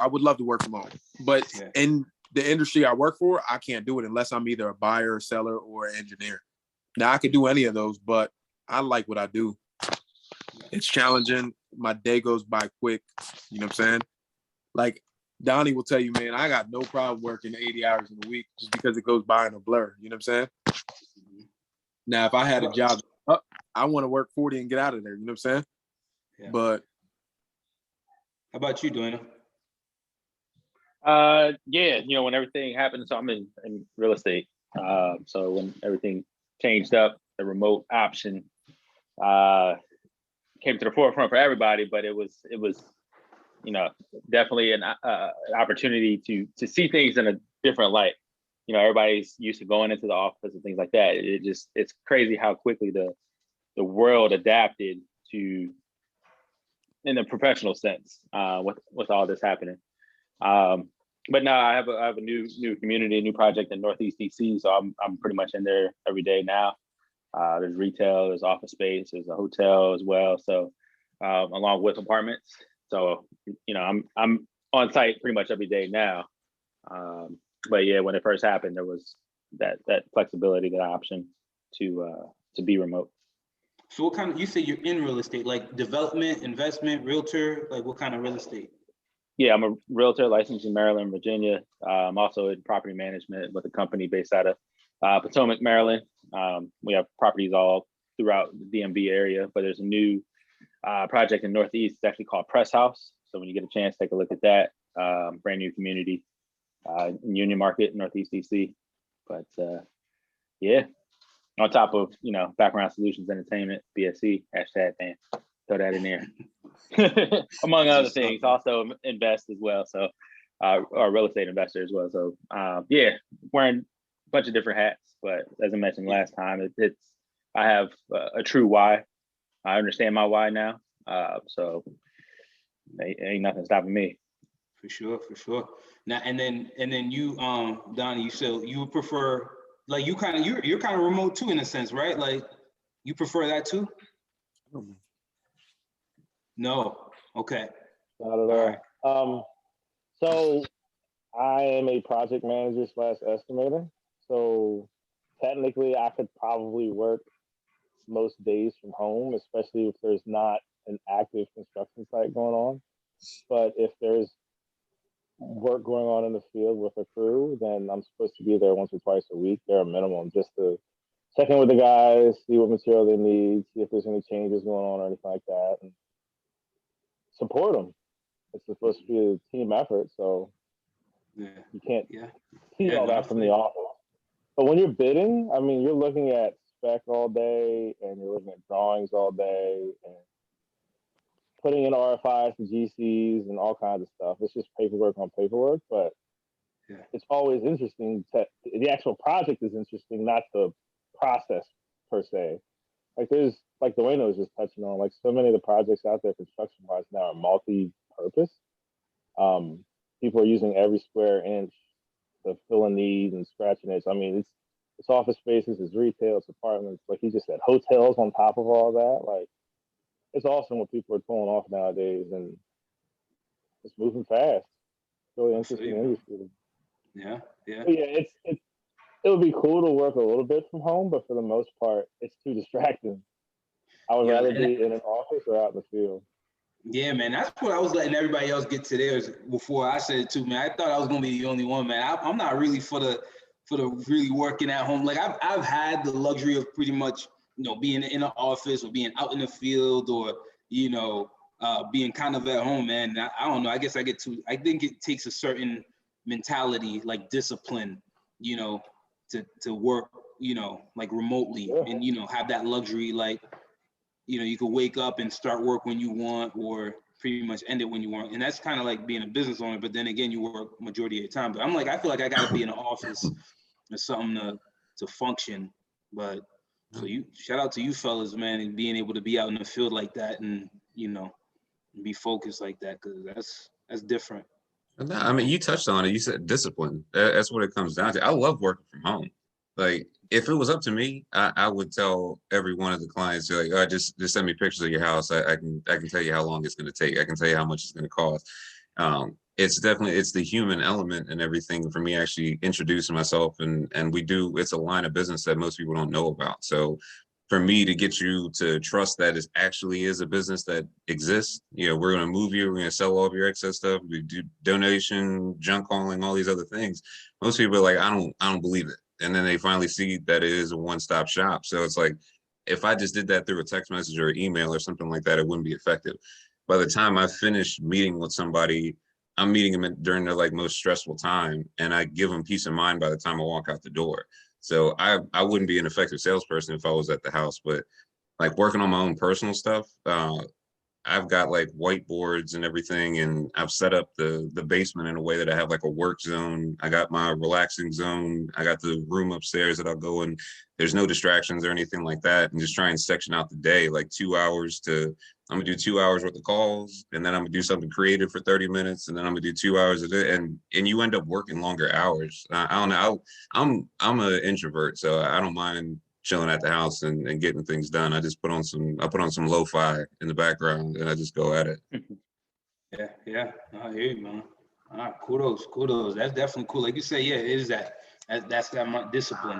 I would love to work from home, but in the industry I work for, I can't do it unless I'm either a buyer, a seller, or an engineer. Now I could do any of those, but I like what I do. It's challenging. My day goes by quick. You know what I'm saying? Like Donnie will tell you, man, I got no problem working 80 hours in a week just because it goes by in a blur. You know what I'm saying? Now, if I had a job, I want to work 40 and get out of there. You know what I'm saying? Yeah. But how about you, Duana? Yeah, when everything happened, so I'm in real estate. So when everything changed up, the remote option came to the forefront for everybody, but it was definitely an opportunity to see things in a different light. Everybody's used to going into the office and things like that. It's crazy how quickly the world adapted to, in a professional sense, with all this happening. But now I have a new community, a new project in Northeast DC, so I'm pretty much in there every day now. There's retail, there's office space, there's a hotel as well. So along with apartments. So I'm on site pretty much every day now. But yeah, when it first happened, there was that flexibility, that option to be remote. So what kind of, you say you're in real estate, like development, investment, realtor, like what kind of real estate? Yeah, I'm a realtor licensed in Maryland, Virginia. I'm also in property management with a company based out of Potomac, Maryland. We have properties all throughout the DMV area, but there's a new project in Northeast. It's actually called Press House. So when you get a chance, take a look at that. Brand new community in Union Market, Northeast DC. But yeah, on top of, Background Solutions Entertainment, BSC, hashtag, man, throw that in there. Among other things, also invest as well. So, or real estate investor as well. So, yeah, wearing a bunch of different hats. But as I mentioned last time, I have a true why. I understand my why now. So, ain't nothing stopping me. For sure. Now, and then you, Donnie, you said you would prefer, like you're kind of remote too in a sense, right? Like you prefer that too? No. Okay. Not at all. So I am a project manager / estimator. So technically I could probably work most days from home, especially if there's not an active construction site going on. But if there's work going on in the field with a crew, then I'm supposed to be there once or twice a week, bare minimum, just to check in with the guys, see what material they need, see if there's any changes going on or anything like that, and support them. It's supposed to be a team effort, so you can't see all that from the office. But when you're bidding, I mean, you're looking at spec all day, and you're looking at drawings all day, and putting in RFIs to GCs and all kinds of stuff. It's just paperwork on paperwork, but it's always interesting. The actual project is interesting, not the process per se. Like Duana was just touching on, like so many of the projects out there construction-wise now are multi-purpose. People are using every square inch to fill a need and scratch an itch. I mean, it's office spaces, it's retail, it's apartments. Like he just said, hotels on top of all that. Like, it's awesome what people are pulling off nowadays, and it's moving fast. It's really interesting industry. Yeah. But yeah, it would be cool to work a little bit from home, but for the most part, it's too distracting. I would rather be in an office or out in the field. Yeah, man, that's what I was letting everybody else get to theirs before I said it too, man. I thought I was gonna be the only one, man. I'm not really for the really working at home. Like I've had the luxury of pretty much, being in an office or being out in the field or, being kind of at home, man. I don't know. I guess I think it takes a certain mentality, like discipline, to work, like remotely and, have that luxury, like, you could wake up and start work when you want or pretty much end it when you want. And that's kind of like being a business owner, but then again, you work majority of the time. But I feel like I got to be in an office or something to function. But so shout out to you fellas, man, and being able to be out in the field like that and, be focused like that, because that's different. No, I mean, you touched on it. You said discipline. That's what it comes down to. I love working from home. Like, if it was up to me, I would tell every one of the clients, like, just send me pictures of your house. I can tell you how long it's going to take. I can tell you how much it's going to cost. it's the human element and everything for me actually introducing myself, and it's a line of business that most people don't know about. So for me to get you to trust that it actually is a business that exists, we're going to move you, we're going to sell all of your excess stuff, we do donation, junk hauling, all these other things. Most people are like, I don't believe it. And then they finally see that it is a one-stop shop. So it's like, if I just did that through a text message or email or something like that, it wouldn't be effective. By the time I finish meeting with somebody, I'm meeting them during their like most stressful time, and I give them peace of mind by the time I walk out the door. So I wouldn't be an effective salesperson if I was at the house, but like working on my own personal stuff, I've got like whiteboards and everything, and I've set up the basement in a way that I have like a work zone. I got my relaxing zone. I got the room upstairs that I'll go in. There's no distractions or anything like that. And just try and section out the day, like 2 hours I'm gonna do 2 hours worth of calls, and then I'm gonna do something creative for 30 minutes, and then I'm gonna do 2 hours of it, and you end up working longer hours. I don't know. I'm an introvert, so I don't mind chilling at the house and getting things done. I put on some lo-fi in the background, and I just go at it. Yeah. I hear you, man. All right, kudos. That's definitely cool. Like you say, yeah, it is that's that discipline.